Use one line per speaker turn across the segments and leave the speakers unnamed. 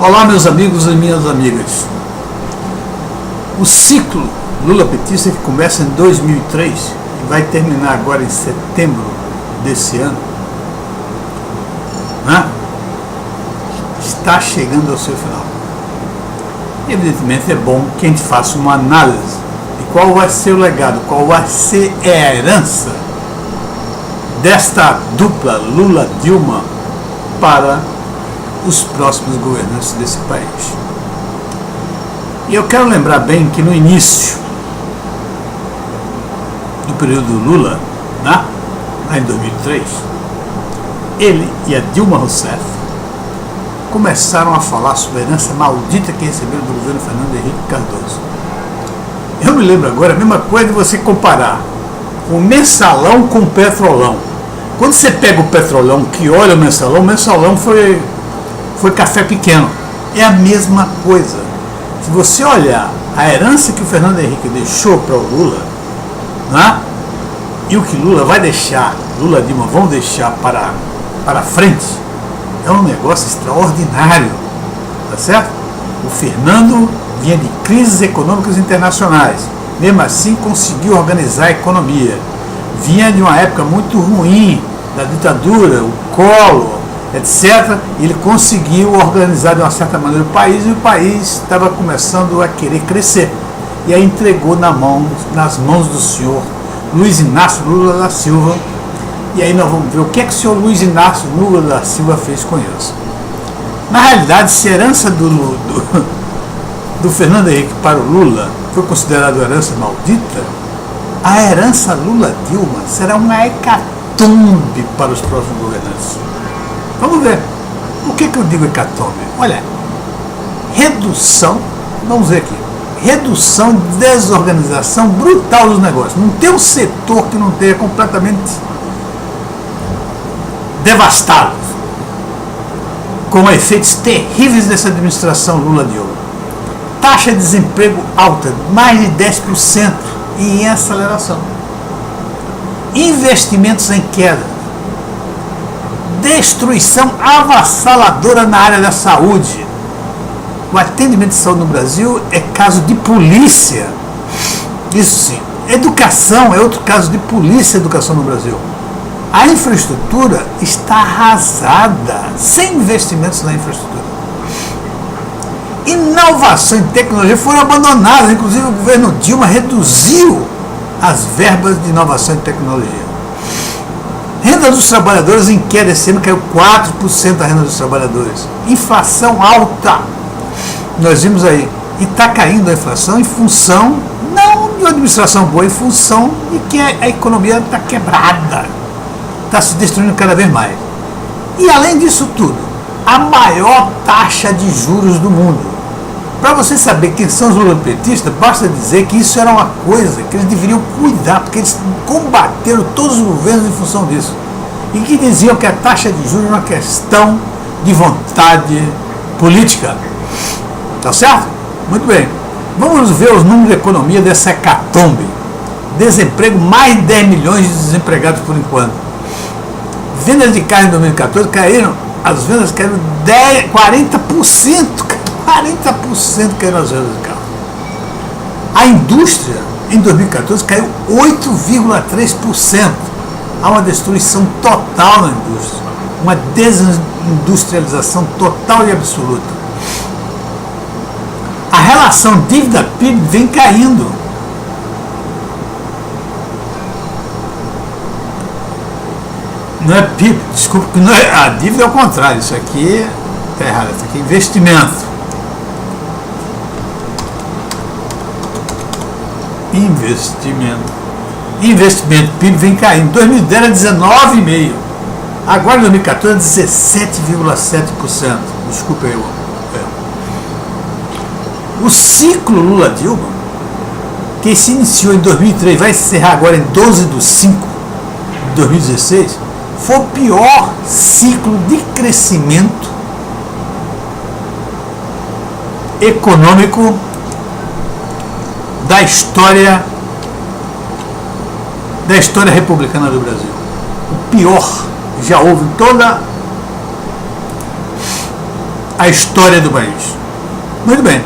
Olá, meus amigos e minhas amigas. O ciclo Lula-petista, que começa em 2003 e vai terminar agora em setembro desse ano, está chegando ao seu final. Evidentemente é bom que a gente faça uma análise de qual vai ser o legado, qual vai ser a herança desta dupla Lula-Dilma para os próximos governantes desse país. E eu quero lembrar bem que no início do período Lula, lá em 2003, ele e a Dilma Rousseff começaram a falar sobre a herança maldita que receberam do governo Fernando Henrique Cardoso. Eu me lembro agora, a mesma coisa de você comparar o mensalão com o petrolão. Quando você pega o petrolão que olha o mensalão foi café pequeno. É a mesma coisa. Se você olhar a herança que o Fernando Henrique deixou para o Lula, e o que Lula vai deixar, Lula e Dilma vão deixar para frente, é um negócio extraordinário, tá certo? O Fernando vinha de crises econômicas internacionais, mesmo assim conseguiu organizar a economia. Vinha de uma época muito ruim, da ditadura, o Collor, etc. E ele conseguiu organizar de uma certa maneira o país, e o país estava começando a querer crescer. E aí entregou nas mãos do senhor Luiz Inácio Lula da Silva. E aí nós vamos ver o que o senhor Luiz Inácio Lula da Silva fez com isso. Na realidade, se a herança do Fernando Henrique para o Lula foi considerada herança maldita, a herança Lula-Dilma será uma hecatombe para os próximos governantes. Vamos ver. O que eu digo hecatombe? Olha, redução, vamos ver aqui, redução, desorganização brutal dos negócios. Não tem um setor que não tenha completamente devastado, com efeitos terríveis dessa administração Lula-Dilma. Taxa de desemprego alta, mais de 10% e em aceleração. Investimentos em queda. Destruição avassaladora na área da saúde. O atendimento de saúde no Brasil é caso de polícia. Isso sim. Educação é outro caso de polícia, educação no Brasil. A infraestrutura está arrasada, sem investimentos na infraestrutura. Inovação e tecnologia foram abandonadas, inclusive o governo Dilma reduziu as verbas de inovação e tecnologia. Renda dos trabalhadores em queda, esse ano caiu 4% da renda dos trabalhadores. Inflação alta, nós vimos aí, e está caindo a inflação em função, não de uma administração boa, em função de que a economia está quebrada, está se destruindo cada vez mais. E além disso tudo, a maior taxa de juros do mundo. Para você saber quem são os lulopetistas, basta dizer que isso era uma coisa que eles deveriam cuidar, porque eles combateram todos os governos em função disso. E que diziam que a taxa de juros era uma questão de vontade política. Tá certo? Muito bem. Vamos ver os números de economia dessa hecatombe. Desemprego, mais de 10 milhões de desempregados por enquanto. Vendas de carro em 2014 caíram, as vendas caíram 40%. 40% caíram as vendas de carro. A indústria, em 2014, caiu 8,3%. Há uma destruição total na indústria. Uma desindustrialização total e absoluta. A relação dívida-PIB vem caindo. Não é PIB, desculpa, não é, a dívida é o contrário. Isso aqui está errado. Isso aqui é investimento. Investimento PIB vem caindo. Em 2010 era 19,5%. Agora em 2014 é 17,7%. Desculpa aí. O ciclo Lula-Dilma, que se iniciou em 2003, vai encerrar agora em 12/5 de 2016, foi o pior ciclo de crescimento econômico da história republicana do Brasil. O pior já houve em toda a história do país. Muito bem.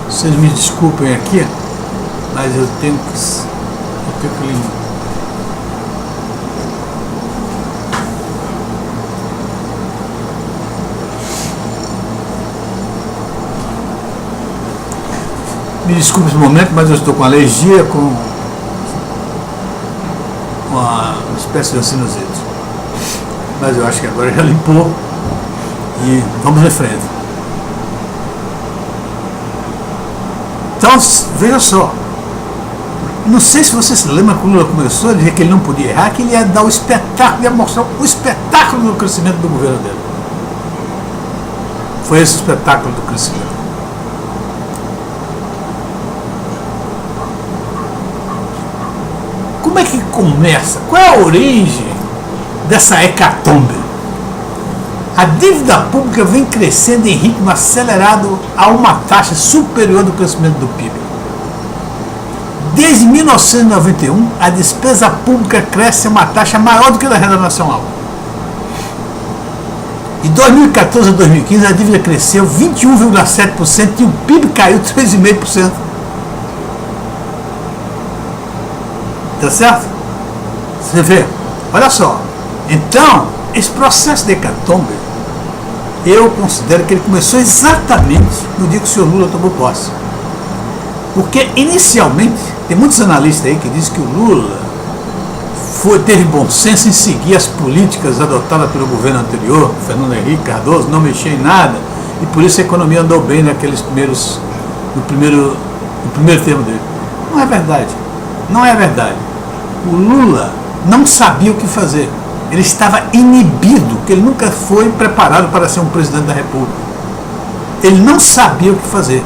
Vocês me desculpem aqui, mas eu tenho que me desculpe esse momento, mas eu estou com alergia, com uma espécie de sinusite. Mas eu acho que agora já limpou e vamos em frente. Então, veja só. Não sei se você se lembra quando o Lula começou a dizer que ele não podia errar, que ele ia dar o espetáculo, ia mostrar o espetáculo do crescimento do governo dele. Foi esse o espetáculo do crescimento. Como é que começa? Qual é a origem dessa hecatombe? A dívida pública vem crescendo em ritmo acelerado a uma taxa superior do crescimento do PIB. Desde 1991, a despesa pública cresce a uma taxa maior do que a da renda nacional. De 2014 a 2015, a dívida cresceu 21,7% e o PIB caiu 3,5%. Tá certo? Você vê? Olha só. Então, esse processo de hecatombe, eu considero que ele começou exatamente no dia que o senhor Lula tomou posse. Porque, inicialmente, tem muitos analistas aí que dizem que o Lula teve bom senso em seguir as políticas adotadas pelo governo anterior, Fernando Henrique Cardoso, não mexia em nada, e por isso a economia andou bem no primeiro termo dele. Não é verdade. Não é verdade. O Lula não sabia o que fazer. Ele estava inibido, porque ele nunca foi preparado para ser um presidente da República. Ele não sabia o que fazer.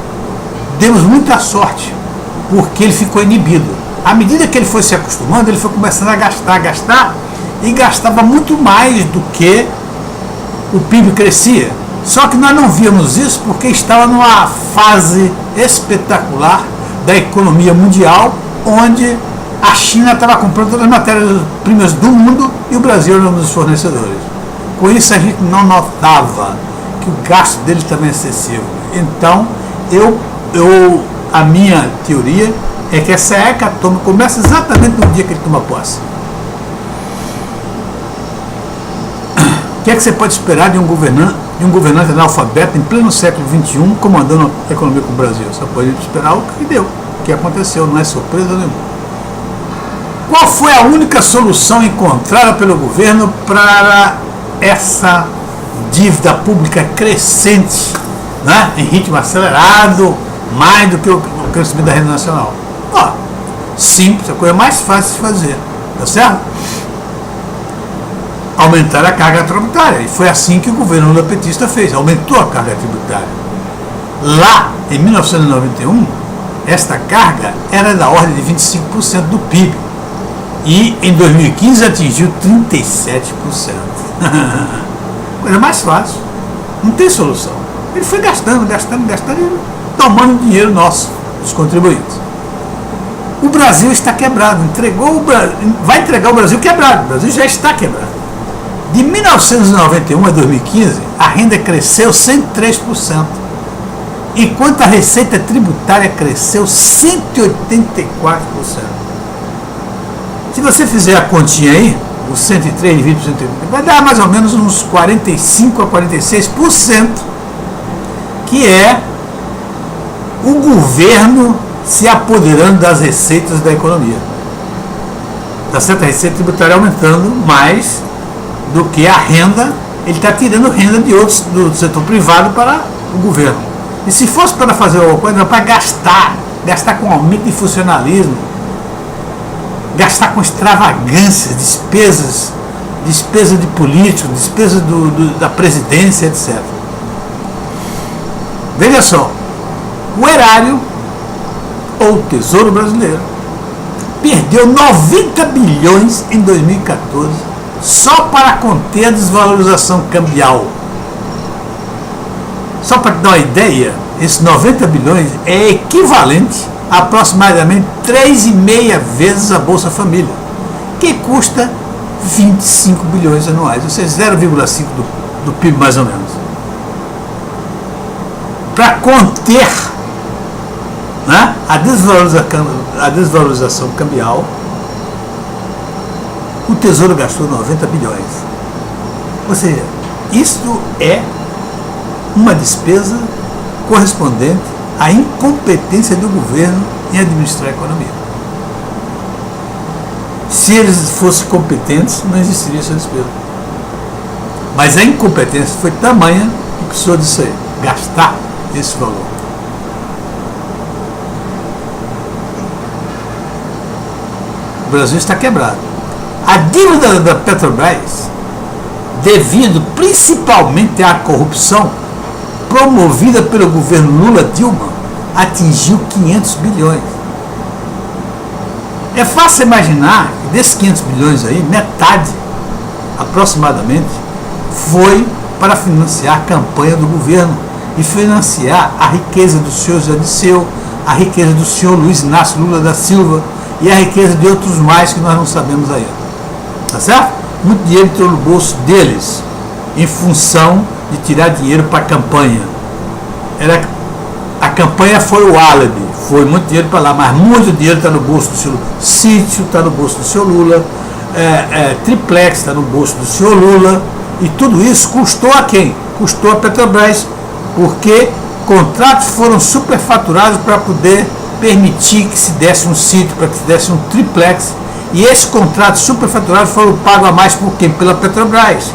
Demos muita sorte, porque ele ficou inibido. À medida que ele foi se acostumando, ele foi começando a gastar, e gastava muito mais do que o PIB crescia. Só que nós não víamos isso porque estava numa fase espetacular da economia mundial, onde a China estava comprando todas as matérias-primas do mundo e o Brasil era um dos fornecedores. Com isso a gente não notava que o gasto dele também é excessivo. Então, a minha teoria é que essa hecatombe começa exatamente no dia que ele toma posse. O que é que você pode esperar de um governante analfabeto em pleno século XXI comandando a economia com o Brasil? Só pode esperar o que deu, o que aconteceu, não é surpresa nenhuma. Qual foi a única solução encontrada pelo governo para essa dívida pública crescente, né, em ritmo acelerado, mais do que o crescimento da renda nacional? Simples, a coisa mais fácil de fazer, tá certo? Aumentar a carga tributária. E foi assim que o governo Lula petista fez, aumentou a carga tributária. Lá, em 1991, esta carga era da ordem de 25% do PIB. E em 2015 atingiu 37%. Coisa mais fácil. Não tem solução. Ele foi gastando e tomando dinheiro nosso, dos contribuintes. O Brasil está quebrado. Vai entregar o Brasil quebrado. O Brasil já está quebrado. De 1991 a 2015, a renda cresceu 103%, enquanto a receita tributária cresceu 184%. Se você fizer a continha aí, os 103 dividido por 180, vai dar mais ou menos uns 45% a 46%, que é o governo se apoderando das receitas da economia. Tá certo? A receita tributária aumentando mais do que a renda, ele está tirando renda de outros, do setor privado para o governo. E se fosse para fazer alguma coisa, era para gastar com aumento de funcionalismo, gastar com extravagâncias, despesa de políticos, despesa da presidência, etc. Veja só, o erário, ou o Tesouro Brasileiro, perdeu 90 bilhões em 2014 só para conter a desvalorização cambial. Só para te dar uma ideia, esses 90 bilhões é equivalente a aproximadamente 3,5 vezes a Bolsa Família, que custa 25 bilhões anuais, ou seja, 0,5 do PIB mais ou menos. Para conter, né, a desvalorização cambial, o Tesouro gastou 90 bilhões. Ou seja, isto é uma despesa correspondente à incompetência do governo em administrar a economia. Se eles fossem competentes, não existiria essa despesa. Mas a incompetência foi tamanha que precisou disso aí, gastar esse valor. O Brasil está quebrado. A dívida da Petrobras, devido principalmente à corrupção promovida pelo governo Lula-Dilma, atingiu 500 bilhões. É fácil imaginar que desses 500 bilhões aí, metade, aproximadamente, foi para financiar a campanha do governo e financiar a riqueza do senhor José Dirceu, a riqueza do senhor Luiz Inácio Lula da Silva e a riqueza de outros mais que nós não sabemos ainda. Tá certo? Muito dinheiro entrou no bolso deles, em função de tirar dinheiro para a campanha. A campanha foi o álibi, foi muito dinheiro para lá, mas muito dinheiro está no bolso do senhor Sítio, está no bolso do senhor Lula, Triplex está no bolso do senhor Lula, e tudo isso custou a quem? Custou a Petrobras, porque contratos foram superfaturados para poder permitir que se desse um sítio, para que se desse um triplex, e esses contratos superfaturados foram pagos a mais por quem? Pela Petrobras,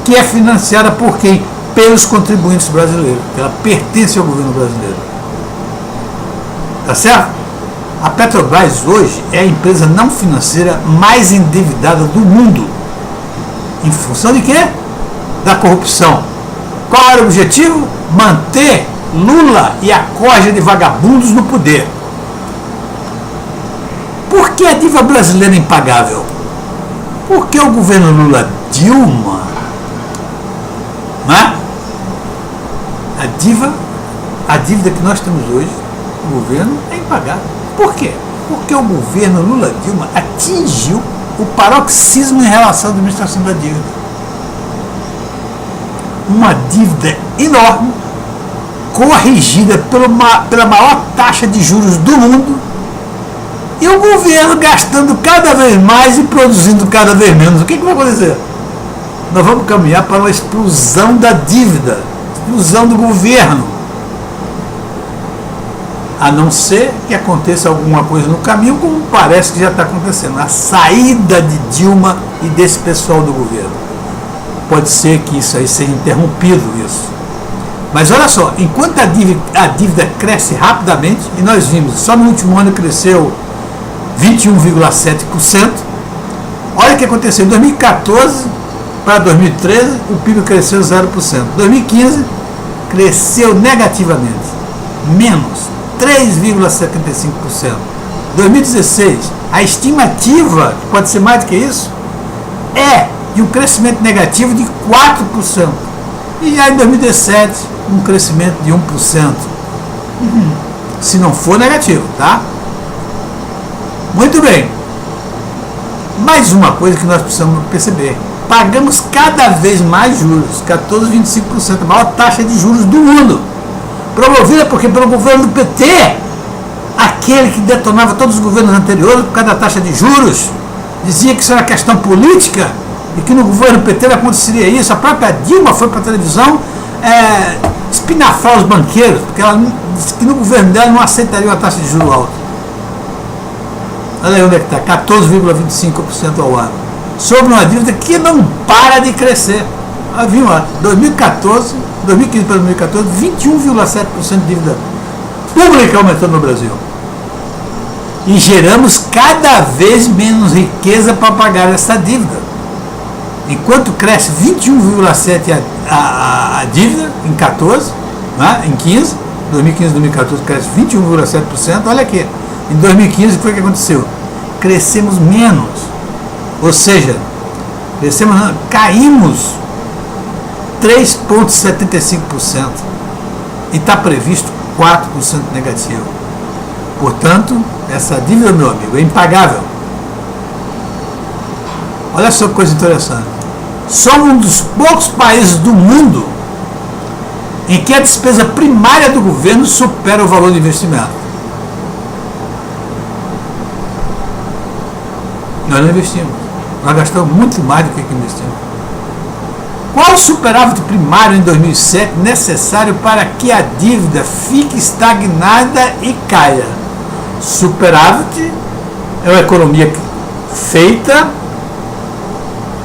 que é financiada por quem? Pelos contribuintes brasileiros, ela pertence ao governo brasileiro. Tá certo? A Petrobras hoje é a empresa não financeira mais endividada do mundo. Em função de quê? Da corrupção. Qual era o objetivo? Manter Lula e a corja de vagabundos no poder. Por que a dívida brasileira é impagável? Porque o governo Lula-Dilma, né? A dívida que nós temos hoje, o governo, é impagável. Por quê? Porque o governo Lula-Dilma atingiu o paroxismo em relação à administração da dívida. Uma dívida enorme, corrigida pela maior taxa de juros do mundo, e o governo gastando cada vez mais e produzindo cada vez menos. O que vai acontecer? Nós vamos caminhar para uma explosão da dívida, explosão do governo. A não ser que aconteça alguma coisa no caminho, como parece que já está acontecendo. A saída de Dilma e desse pessoal do governo. Pode ser que isso aí seja interrompido, isso. Mas olha só, enquanto a dívida cresce rapidamente, e nós vimos, só no último ano cresceu 21,7%, olha o que aconteceu. Em 2014 para 2013, o PIB cresceu 0%. 2015, cresceu negativamente, menos 3,75%. 2016, a estimativa, que pode ser mais do que isso, é de um crescimento negativo de 4%. E já em 2017, um crescimento de 1%. Se não for negativo, tá? Muito bem. Mais uma coisa que nós precisamos perceber. Pagamos cada vez mais juros, 14,25%, a maior taxa de juros do mundo. Promovida porque pelo governo do PT, aquele que detonava todos os governos anteriores por causa da taxa de juros, dizia que isso era questão política e que no governo PT não aconteceria isso. A própria Dilma foi para a televisão espinafrar os banqueiros, porque ela disse que no governo dela não aceitaria uma taxa de juros alta. Olha aí onde é que está, 14,25% ao ano, sobre uma dívida que não para de crescer. Viu lá, 2015 para 2014, 21,7% de dívida pública aumentou no Brasil. E geramos cada vez menos riqueza para pagar essa dívida. Enquanto cresce 21,7% a dívida em 14, né, em 15, 2015 2014 cresce 21,7%, olha aqui. Em 2015, o que foi que aconteceu? Crescemos menos. Ou seja, caímos 3,75%. E está previsto 4% negativo. Portanto, essa dívida, meu amigo, é impagável. Olha só que coisa interessante. Somos um dos poucos países do mundo em que a despesa primária do governo supera o valor do investimento. Nós não investimos. Nós gastamos muito mais do que investimos. Qual o superávit primário em 2007 necessário para que a dívida fique estagnada e caia? Superávit é uma economia feita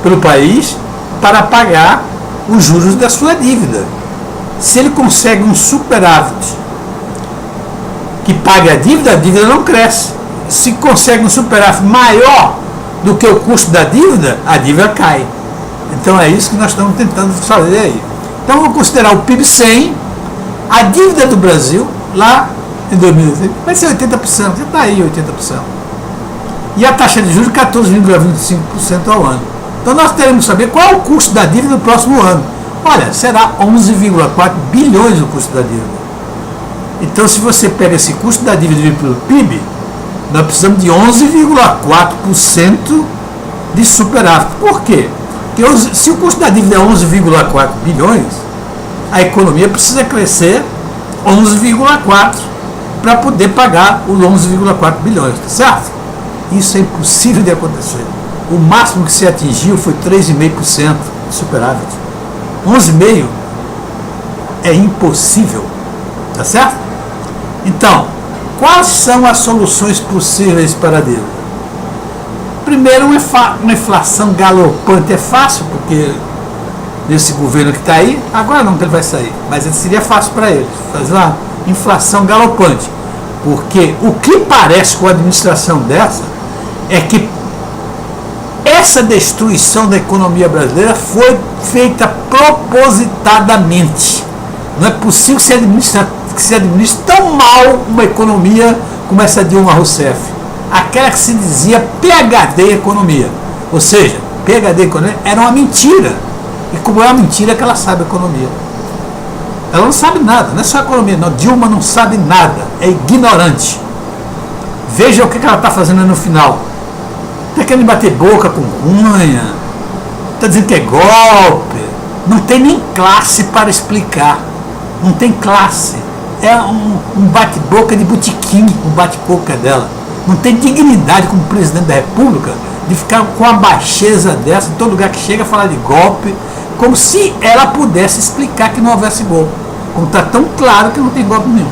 pelo país para pagar os juros da sua dívida. Se ele consegue um superávit que pague a dívida não cresce. Se consegue um superávit maior do que o custo da dívida, a dívida cai. Então é isso que nós estamos tentando fazer aí. Então vamos considerar o PIB 100, a dívida do Brasil, lá em 2020, vai ser 80%, já está aí 80%. E a taxa de juros 14,25% ao ano. Então nós teremos que saber qual é o custo da dívida no próximo ano. Olha, será 11,4 bilhões o custo da dívida. Então se você pega esse custo da dívida e divide pelo PIB, nós precisamos de 11,4% de superávit. Por quê? Porque se o custo da dívida é 11,4 bilhões, a economia precisa crescer 11,4 para poder pagar os 11,4 bilhões, tá certo? Isso é impossível de acontecer. O máximo que se atingiu foi 3,5% de superávit. 11,5% é impossível, tá certo? Então, quais são as soluções possíveis para a dívida? Primeiro, uma inflação galopante. É fácil, porque nesse governo que está aí, agora não que ele vai sair, mas seria fácil para ele fazer uma inflação galopante. Porque o que parece com a administração dessa é que essa destruição da economia brasileira foi feita propositadamente. Não é possível que se administre tão mal uma economia como essa Dilma Rousseff. Aquela que se dizia PhD economia. Ou seja, PhD economia era uma mentira. E como é uma mentira que ela sabe economia. Ela não sabe nada, não é só economia, não. Dilma não sabe nada, é ignorante. Veja o que ela está fazendo no final. Está querendo bater boca com Cunha, está dizendo que é golpe. Não tem nem classe para explicar. Não tem classe. É um bate-boca de botequim, o bate-boca dela. Não tem dignidade como presidente da República de ficar com a baixeza dessa, em todo lugar que chega, falar de golpe, como se ela pudesse explicar que não houvesse golpe. Como está tão claro que não tem golpe nenhum.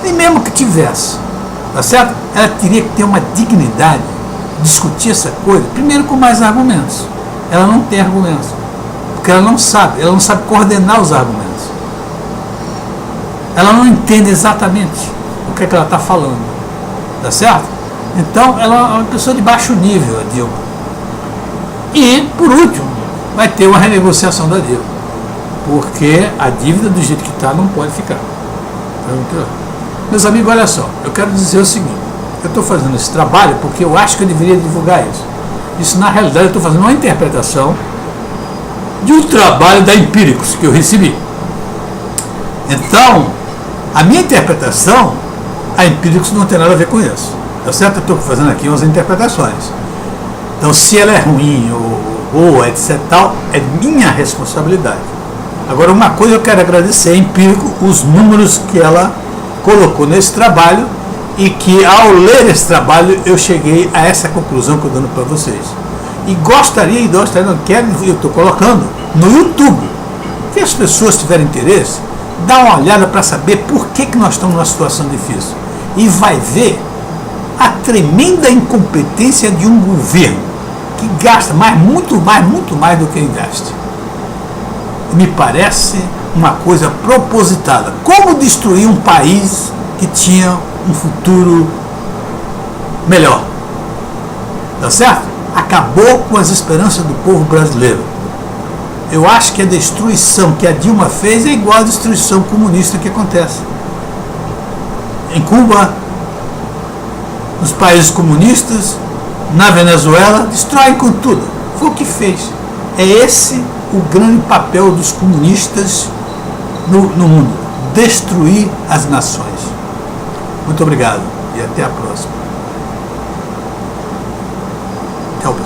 E mesmo que tivesse, tá certo? Ela teria que ter uma dignidade, discutir essa coisa, primeiro com mais argumentos. Ela não tem argumentos, porque ela não sabe coordenar os argumentos. Ela não entende exatamente o que ela está falando, tá certo? Então ela é uma pessoa de baixo nível, a Dilma. E, por último, vai ter uma renegociação da dívida, porque a dívida do jeito que está não pode ficar. Meus amigos, olha só, eu quero dizer o seguinte: eu estou fazendo esse trabalho porque eu acho que eu deveria divulgar isso. Isso, na realidade, eu estou fazendo uma interpretação de um trabalho da Empíricos que eu recebi. Então, a minha interpretação, a Empíricos não tem nada a ver com isso. Tá certo? Eu estou fazendo aqui umas interpretações. Então, se ela é ruim ou etc. tal, é minha responsabilidade. Agora, uma coisa eu quero agradecer a Empírico, os números que ela colocou nesse trabalho, e que ao ler esse trabalho eu cheguei a essa conclusão que eu estou dando para vocês. E gostaria, não quero, eu estou colocando no YouTube. Se as pessoas tiverem interesse, dá uma olhada para saber por que nós estamos numa situação difícil. E vai ver a tremenda incompetência de um governo que gasta muito mais do que investe. Me parece uma coisa propositada. Como destruir um país que tinha um futuro melhor? Tá certo? Acabou com as esperanças do povo brasileiro. Eu acho que a destruição que a Dilma fez é igual à destruição comunista que acontece em Cuba, nos países comunistas, na Venezuela, destroem com tudo. Foi o que fez. É esse o grande papel dos comunistas no mundo: destruir as nações. Muito obrigado e até a próxima. Tchau, pessoal.